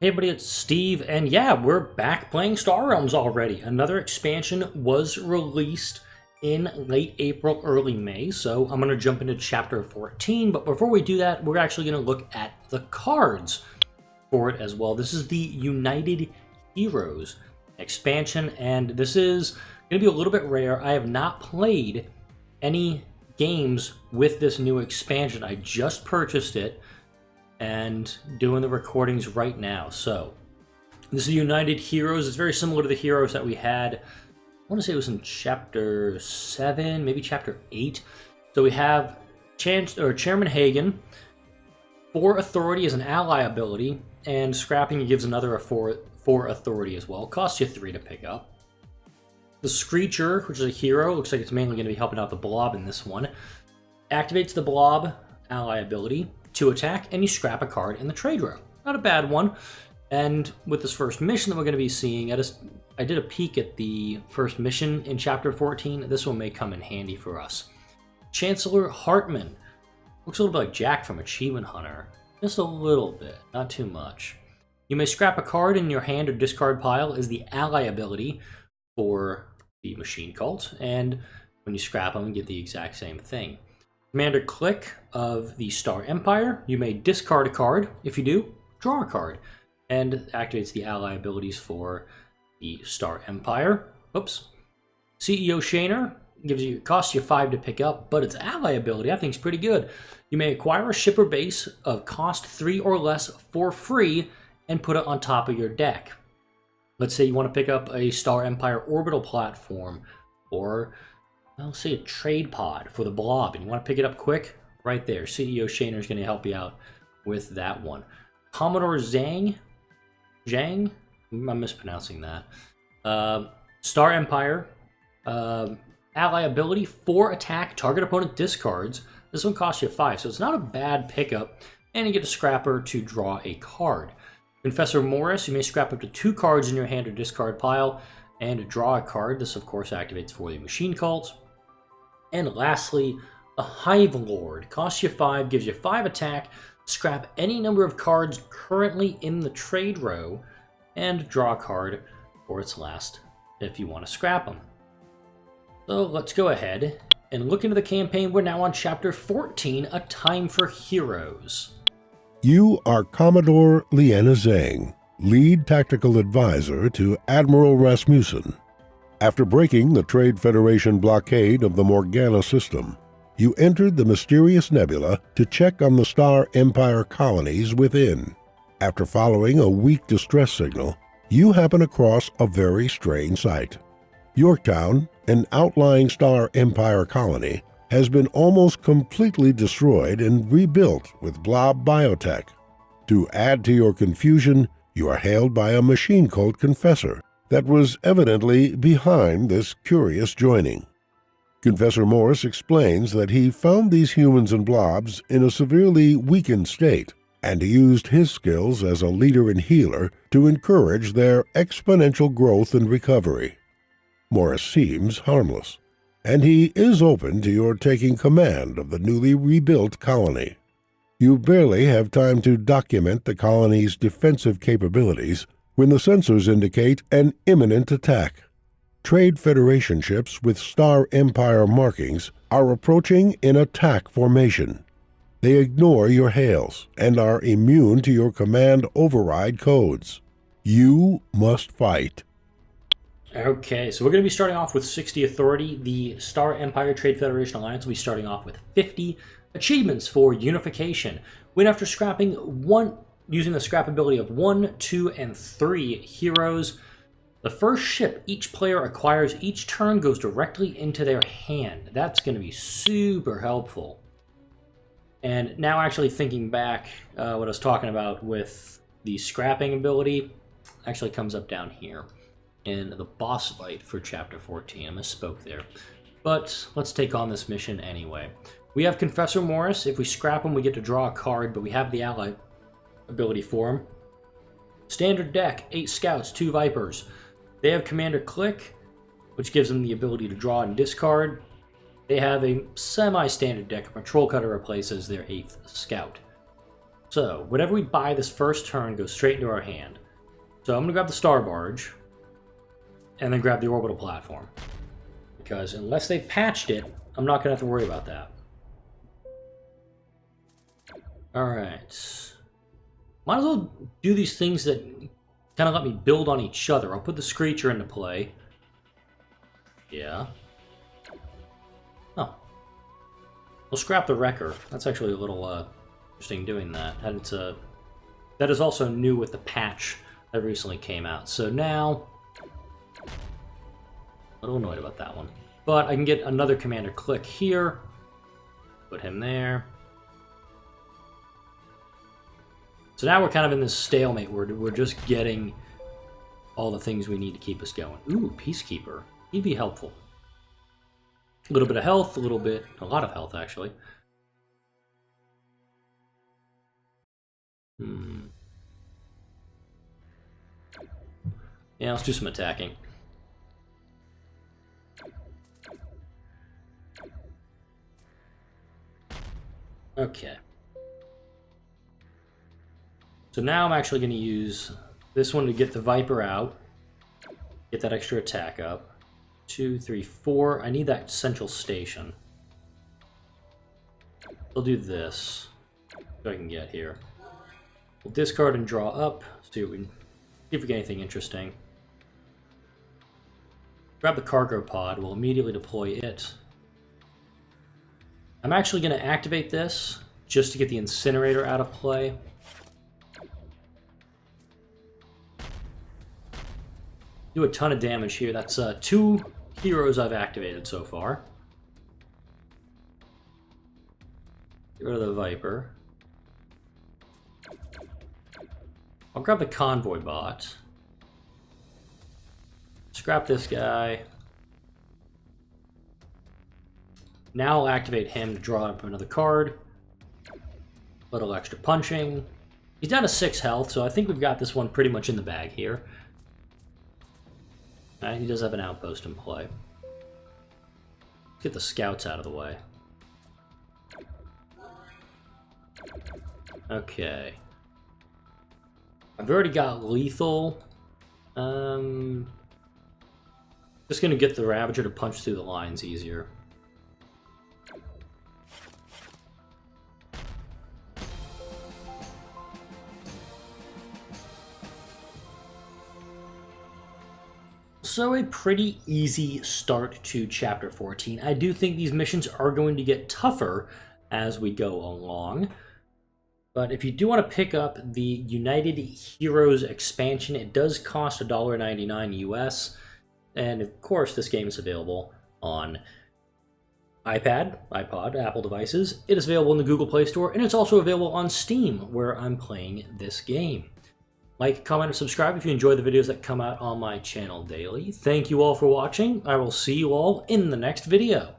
Hey everybody, it's Steve, and yeah, we're back playing Star Realms already. Another expansion was released in late April, early May, so I'm going to jump into Chapter 14, but before we do that, we're actually going to look at the cards for it as well. This is the United Heroes expansion, and this is going to be a little bit rare. I have not played any games with this new expansion. I just purchased it and doing the recordings right now. So this is the United Heroes. It's very similar to the heroes that we had. I want to say it was in chapter 7, maybe chapter 8. So we have Chairman Hagen. 4 authority is an ally ability, and scrapping gives another 4 authority as well. Costs you 3 to pick up. The Screecher, which is a hero, looks like it's mainly going to be helping out the Blob in this one. Activates the Blob ally ability to attack, and you scrap a card in the trade row. Not a bad one. And with this first mission that we're going to be seeing, I did a peek at the first mission in Chapter 14. This one may come in handy for us. Chancellor Hartman. Looks a little bit like Jack from Achievement Hunter. Just a little bit, not too much. You may scrap a card in your hand or discard pile is the ally ability for the Machine Cult. And when you scrap them, you get the exact same thing. Commander Click of the Star Empire. You may discard a card. If you do, draw a card. And activates the ally abilities for the Star Empire. Oops. CEO Shaner costs you 5 to pick up, but its ally ability I think is pretty good. You may acquire a shipper base of cost 3 or less for free and put it on top of your deck. Let's say you want to pick up a Star Empire orbital platform, or I'll say a trade pod for the Blob, and you want to pick it up quick, right there. CEO Shaner is going to help you out with that one. Commodore Zhang, I'm mispronouncing that. Star Empire, ally ability, 4 attack, target opponent discards. This one costs you 5, so it's not a bad pickup, and you get a scrapper to draw a card. Confessor Morris, you may scrap up to 2 cards in your hand or discard pile, and draw a card. This, of course, activates for the Machine Cult. And lastly, a Hive Lord. Costs you 5, gives you 5 attack, scrap any number of cards currently in the trade row, and draw a card for its last if you want to scrap them. So let's go ahead and look into the campaign. We're now on Chapter 14, A Time for Heroes. You are Commodore Leanna Zhang, lead tactical advisor to Admiral Rasmussen. After breaking the Trade Federation blockade of the Morgana system, you entered the mysterious nebula to check on the Star Empire colonies within. After following a weak distress signal, you happen across a very strange sight. Yorktown, an outlying Star Empire colony, has been almost completely destroyed and rebuilt with Blob biotech. To add to your confusion, you are hailed by a Machine Cult confessor that was evidently behind this curious joining. Confessor Morris explains that he found these humans and blobs in a severely weakened state, and he used his skills as a leader and healer to encourage their exponential growth and recovery. Morris seems harmless, and he is open to your taking command of the newly rebuilt colony. You barely have time to document the colony's defensive capabilities when the sensors indicate an imminent attack. Trade Federation ships with Star Empire markings are approaching in attack formation. They ignore your hails and are immune to your command override codes. You must fight. Okay, so we're going to be starting off with 60 authority. The Star Empire Trade Federation Alliance will be starting off with 50 achievements for unification. Win after scrapping using the scrap ability of 1, 2, and 3 heroes. The first ship each player acquires each turn goes directly into their hand. That's going to be super helpful. And now actually thinking back, what I was talking about with the scrapping ability actually comes up down here in the boss fight for Chapter 14. I misspoke there. But let's take on this mission anyway. We have Confessor Morris. If we scrap him, we get to draw a card, but we have the ally ability for him. Standard deck, 8 scouts, 2 vipers. They have Commander Click, which gives them the ability to draw and discard. They have a semi-standard deck. A patrol cutter replaces their 8th scout. So, whatever we buy this first turn goes straight into our hand. So I'm going to grab the Star Barge, and then grab the Orbital Platform. Because unless they've patched it, I'm not going to have to worry about that. Alright. Might as well do these things that kind of let me build on each other. I'll put the Screecher into play. Yeah. Oh. We'll scrap the Wrecker. That's actually a little interesting doing that. And it's, that is also new with the patch that recently came out. So now, a little annoyed about that one. But I can get another commander click here. Put him there. So now we're kind of in this stalemate where we're just getting all the things we need to keep us going. Ooh, Peacekeeper. He'd be helpful. A little bit of health, a lot of health actually. Yeah, let's do some attacking. Okay. So now I'm actually going to use this one to get the Viper out. Get that extra attack up. 2, 3, 4. I need that central station. We'll do this. So I can get here. We'll discard and draw up. See if we get anything interesting. Grab the cargo pod. We'll immediately deploy it. I'm actually going to activate this just to get the incinerator out of play. Do a ton of damage here. That's 2 heroes I've activated so far. Get rid of the Viper. I'll grab the convoy bot. Scrap this guy. Now I'll activate him to draw up another card. Little extra punching. He's down to 6 health, so I think we've got this one pretty much in the bag here. He does have an outpost in play. Get the scouts out of the way. Okay. I've already got lethal. Just gonna get the Ravager to punch through the lines easier. So a pretty easy start to Chapter 14. I do think these missions are going to get tougher as we go along. But if you do want to pick up the United Heroes expansion, it does cost $1.99 US. And of course, this game is available on iPad, iPod, Apple devices. It is available in the Google Play Store, and it's also available on Steam, where I'm playing this game. Like, comment, and subscribe if you enjoy the videos that come out on my channel daily. Thank you all for watching. I will see you all in the next video.